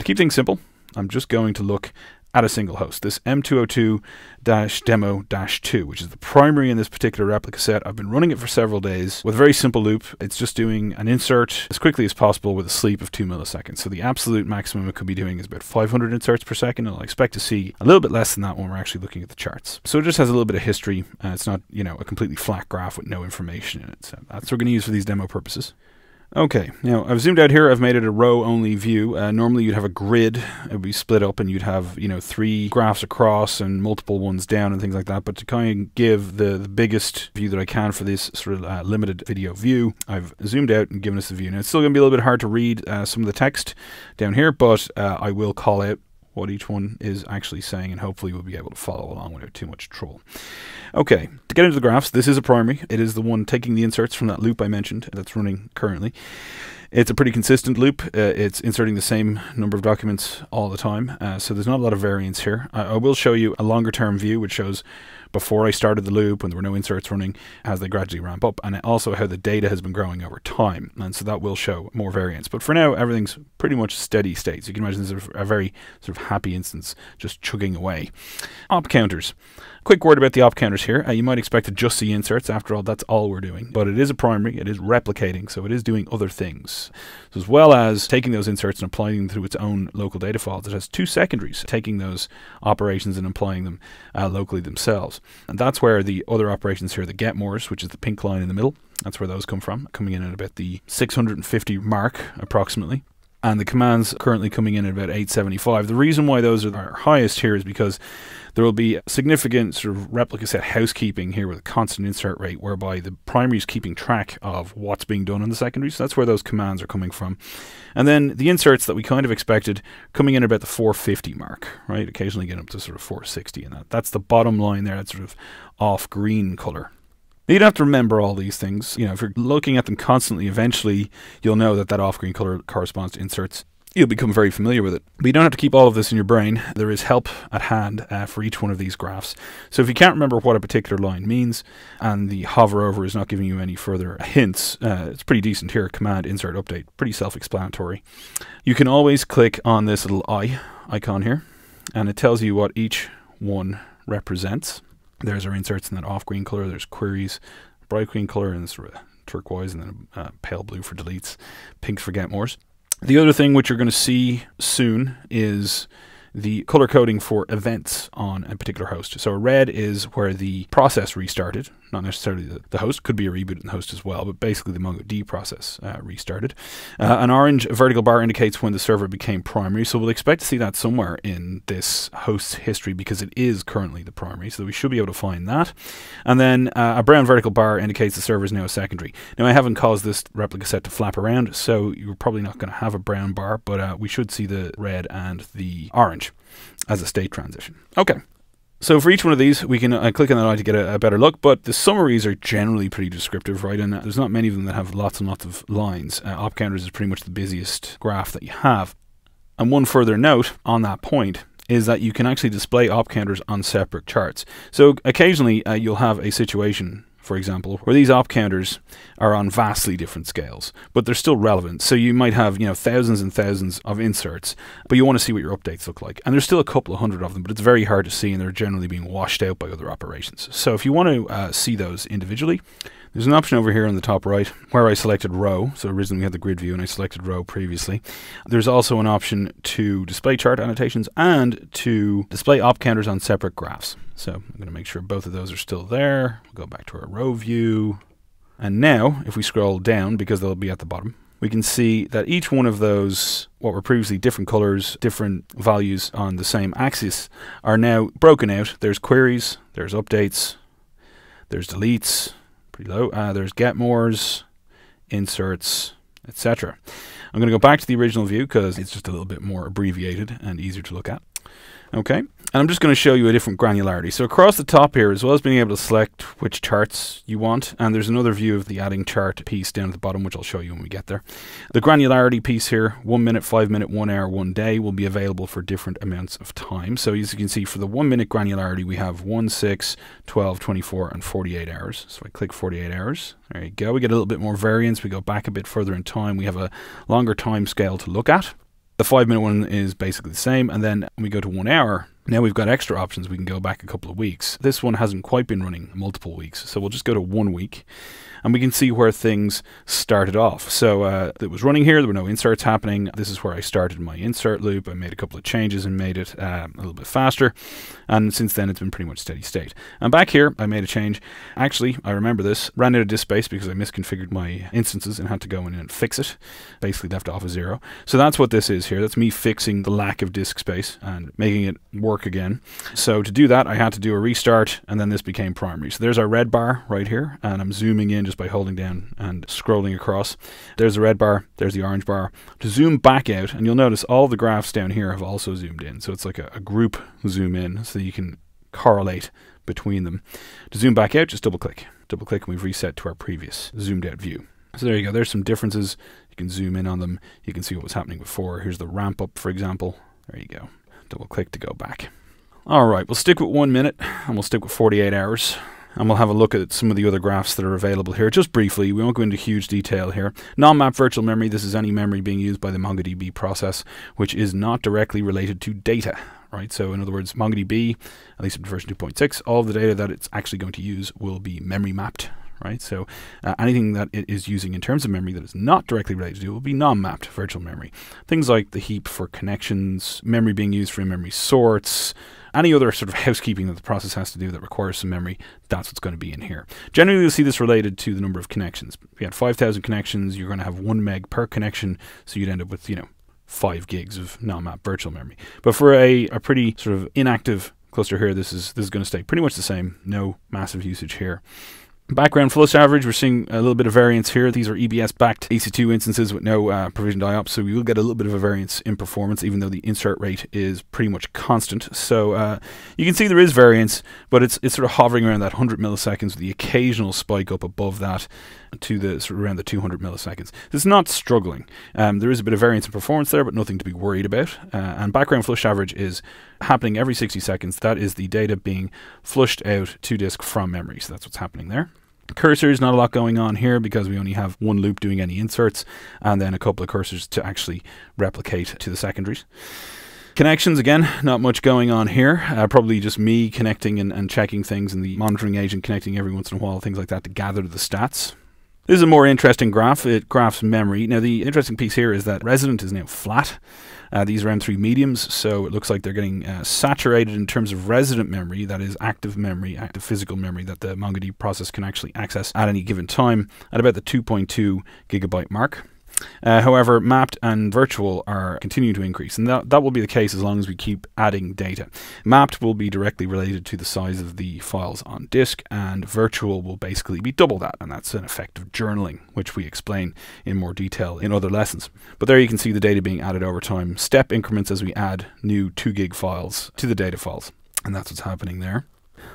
To keep things simple, I'm just going to look at a single host, this M202-demo-2, which is the primary in this particular replica set. I've been running it for several days with a very simple loop. It's just doing an insert as quickly as possible with a sleep of 2 milliseconds. So the absolute maximum it could be doing is about 500 inserts per second, and I'll expect to see a little bit less than that when we're actually looking at the charts. So it just has a little bit of history. It's not, a completely flat graph with no information in it. So that's what we're going to use for these demo purposes. Okay, now I've zoomed out here. I've made it a row-only view. Normally you'd have a grid. It would be split up and you'd have, 3 graphs across and multiple ones down and things like that. But to kind of give the biggest view that I can for this sort of limited video view, I've zoomed out and given us the view. Now it's still going to be a little bit hard to read some of the text down here, but I will call out what each one is actually saying, and hopefully we'll be able to follow along without too much trouble. Okay, to get into the graphs, this is a primary. It is the one taking the inserts from that loop I mentioned that's running currently. It's a pretty consistent loop. It's inserting the same number of documents all the time, so there's not a lot of variance here. I will show you a longer term view which shows before I started the loop when there were no inserts running as they gradually ramp up, and also how the data has been growing over time, and so that will show more variance. But for now everything's pretty much steady state, so you can imagine this is a very sort of happy instance just chugging away. Op counters. Quick word about the op counters here. You might expect to just see inserts. After all, that's all we're doing. But it is a primary. It is replicating, so it is doing other things. So as well as taking those inserts and applying them through its own local data files, it has 2 secondaries, taking those operations and applying them locally themselves. And that's where the other operations here, the getmores, which is the pink line in the middle, that's where those come from, coming in at about the 650 mark approximately. And the commands currently coming in at about 875. The reason why those are our highest here is because there will be significant sort of replica set housekeeping here with a constant insert rate, whereby the primary is keeping track of what's being done on the secondary. So that's where those commands are coming from. And then the inserts that we kind of expected coming in about the 450 mark, right? Occasionally get up to sort of 460, and that's the bottom line there, that sort of off green color. You don't have to remember all these things. If you're looking at them constantly, eventually you'll know that off-green color corresponds to inserts. You'll become very familiar with it. But you don't have to keep all of this in your brain. There is help at hand for each one of these graphs. So if you can't remember what a particular line means, and the hover over is not giving you any further hints, it's pretty decent here. Command, insert, update. Pretty self-explanatory. You can always click on this little eye icon here, and it tells you what each one represents. There's our inserts in that off-green color. There's queries, bright green color, and sort of turquoise, and then pale blue for deletes, pink for getmores. The other thing which you're going to see soon is the color coding for events on a particular host. So red is where the process restarted, not necessarily the host. Could be a reboot in the host as well, but basically the MongoD process restarted. An orange vertical bar indicates when the server became primary, so we'll expect to see that somewhere in this host's history because it is currently the primary, so we should be able to find that. And then a brown vertical bar indicates the server is now a secondary. Now I haven't caused this replica set to flap around, so you're probably not going to have a brown bar, but we should see the red and the orange as a state transition. Okay. So for each one of these, we can click on that eye to get a better look, but the summaries are generally pretty descriptive, right? And there's not many of them that have lots and lots of lines. Op counters is pretty much the busiest graph that you have. And one further note on that point is that you can actually display op counters on separate charts. So occasionally you'll have a situation, for example, where these op counters are on vastly different scales, but they're still relevant. So you might have, thousands and thousands of inserts, but you want to see what your updates look like. And there's still a couple of hundred of them, but it's very hard to see, and they're generally being washed out by other operations. So if you want to see those individually, there's an option over here on the top right where I selected row. So originally we had the grid view and I selected row previously. There's also an option to display chart annotations and to display op counters on separate graphs. So I'm going to make sure both of those are still there. We'll go back to our row view. And now if we scroll down, because they'll be at the bottom, we can see that each one of those, what were previously different colors, different values on the same axis, are now broken out. There's queries, there's updates, there's deletes, pretty low. There's getmores, inserts, etc. I'm going to go back to the original view because it's just a little bit more abbreviated and easier to look at. Okay, and I'm just going to show you a different granularity. So across the top here, as well as being able to select which charts you want, and there's another view of the adding chart piece down at the bottom, which I'll show you when we get there. The granularity piece here, 1 minute, 5 minute, 1 hour, 1 day, will be available for different amounts of time. So as you can see, for the 1 minute granularity, we have 1, 6, 12, 24, and 48 hours. So I click 48 hours. There you go. We get a little bit more variance. We go back a bit further in time. We have a longer time scale to look at. The 5-minute one is basically the same, and then when we go to 1 hour, now we've got extra options. We can go back a couple of weeks. This one hasn't quite been running multiple weeks, so we'll just go to 1 week, and we can see where things started off. So it was running here, there were no inserts happening. This is where I started my insert loop. I made a couple of changes and made it a little bit faster, and since then it's been pretty much steady state. And back here I made a change. Actually, I remember this, ran out of disk space because I misconfigured my instances and had to go in and fix it. Basically left off a 0. So that's what this is here. That's me fixing the lack of disk space and making it work again. So to do that, I had to do a restart, and then this became primary. So there's our red bar right here, and I'm zooming in just by holding down and scrolling across. There's the red bar, there's the orange bar. To zoom back out, and you'll notice all the graphs down here have also zoomed in. So it's like a group zoom in, so you can correlate between them. To zoom back out, just double click. Double click, and we've reset to our previous zoomed out view. So there you go, there's some differences. You can zoom in on them. You can see what was happening before. Here's the ramp up, for example. There you go. Double click to go back. All right, we'll stick with 1 minute, and we'll stick with 48 hours. And we'll have a look at some of the other graphs that are available here, just briefly. We won't go into huge detail here. Non-map virtual memory, this is any memory being used by the MongoDB process, which is not directly related to data, right? So in other words, MongoDB, at least in version 2.6, all of the data that it's actually going to use will be memory mapped, right? So anything that it is using in terms of memory that is not directly related to it will be non-mapped virtual memory. Things like the heap for connections, memory being used for memory sorts, any other sort of housekeeping that the process has to do that requires some memory, that's what's going to be in here. Generally, you'll see this related to the number of connections. If you had 5,000 connections, you're going to have 1 meg per connection, so you'd end up with, 5 gigs of non-map virtual memory. But for a pretty sort of inactive cluster here, this is going to stay pretty much the same. No massive usage here. Background flush average, we're seeing a little bit of variance here. These are EBS-backed EC2 instances with no provisioned IOPS, so we will get a little bit of a variance in performance, even though the insert rate is pretty much constant. So you can see there is variance, but it's sort of hovering around that 100 milliseconds with the occasional spike up above that to the sort of around the 200 milliseconds. It's not struggling. There is a bit of variance in performance there, but nothing to be worried about. And background flush average is happening every 60 seconds. That is the data being flushed out to disk from memory. So that's what's happening there. Cursors, not a lot going on here because we only have 1 loop doing any inserts, and then a couple of cursors to actually replicate to the secondaries. Connections, again, not much going on here. Probably just me connecting and checking things, and the monitoring agent connecting every once in a while, things like that to gather the stats. This is a more interesting graph. It graphs memory. Now, the interesting piece here is that resident is now flat. These are M3 mediums, so it looks like they're getting saturated in terms of resident memory, that is active memory, active physical memory that the MongoDB process can actually access at any given time at about the 2.2 gigabyte mark. However, mapped and virtual are continuing to increase, and that will be the case as long as we keep adding data. Mapped will be directly related to the size of the files on disk, and virtual will basically be double that, and that's an effect of journaling, which we explain in more detail in other lessons. But there you can see the data being added over time, step increments as we add new 2 gig files to the data files, and that's what's happening there.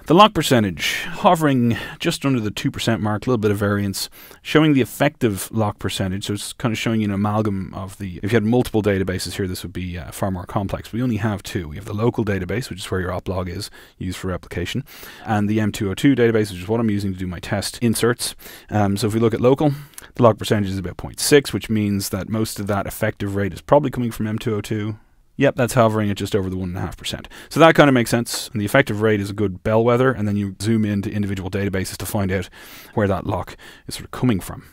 The lock percentage, hovering just under the 2% mark, a little bit of variance, showing the effective lock percentage. So it's kind of showing you an amalgam of the, if you had multiple databases here, this would be far more complex. We only have 2. We have the local database, which is where your oplog is used for replication, and the M202 database, which is what I'm using to do my test inserts. So if we look at local, the lock percentage is about 0.6, which means that most of that effective rate is probably coming from M202. Yep, that's hovering at just over the 1.5%. So that kind of makes sense. And the effective rate is a good bellwether, and then you zoom into individual databases to find out where that lock is sort of coming from.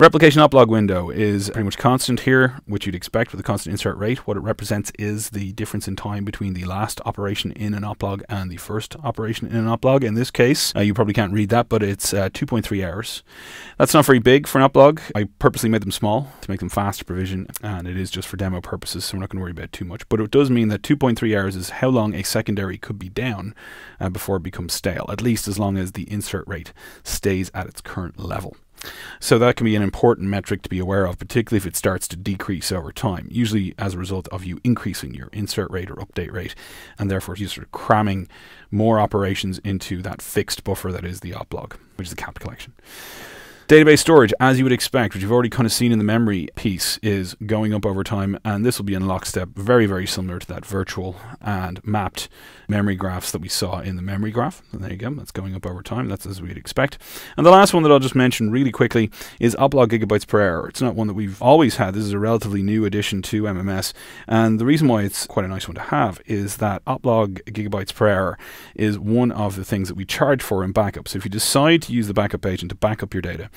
Replication oplog window is pretty much constant here, which you'd expect with a constant insert rate. What it represents is the difference in time between the last operation in an oplog and the first operation in an oplog. In this case, you probably can't read that, but it's 2.3 hours. That's not very big for an oplog. I purposely made them small to make them fast to provision, and it is just for demo purposes, so we're not going to worry about it too much. But it does mean that 2.3 hours is how long a secondary could be down before it becomes stale, at least as long as the insert rate stays at its current level. So that can be an important metric to be aware of, particularly if it starts to decrease over time, usually as a result of you increasing your insert rate or update rate, and therefore you're sort of cramming more operations into that fixed buffer that is the oplog, which is the capped collection. Database storage, as you would expect, which you've already kind of seen in the memory piece, is going up over time, and this will be in lockstep, very, very similar to that virtual and mapped memory graphs that we saw in the memory graph. And there you go, that's going up over time. That's as we'd expect. And the last one that I'll just mention really quickly is uplog gigabytes per hour. It's not one that we've always had. This is a relatively new addition to MMS, and the reason why it's quite a nice one to have is that uplog gigabytes per hour is one of the things that we charge for in backup. So if you decide to use the backup agent to back up your data,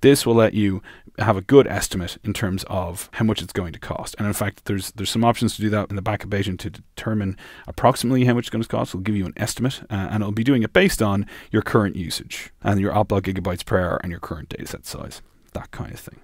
this will let you have a good estimate in terms of how much it's going to cost. And in fact, there's some options to do that in the backup agent to determine approximately how much it's going to cost. It'll give you an estimate, and it'll be doing it based on your current usage and your uplog gigabytes per hour and your current dataset size, that kind of thing.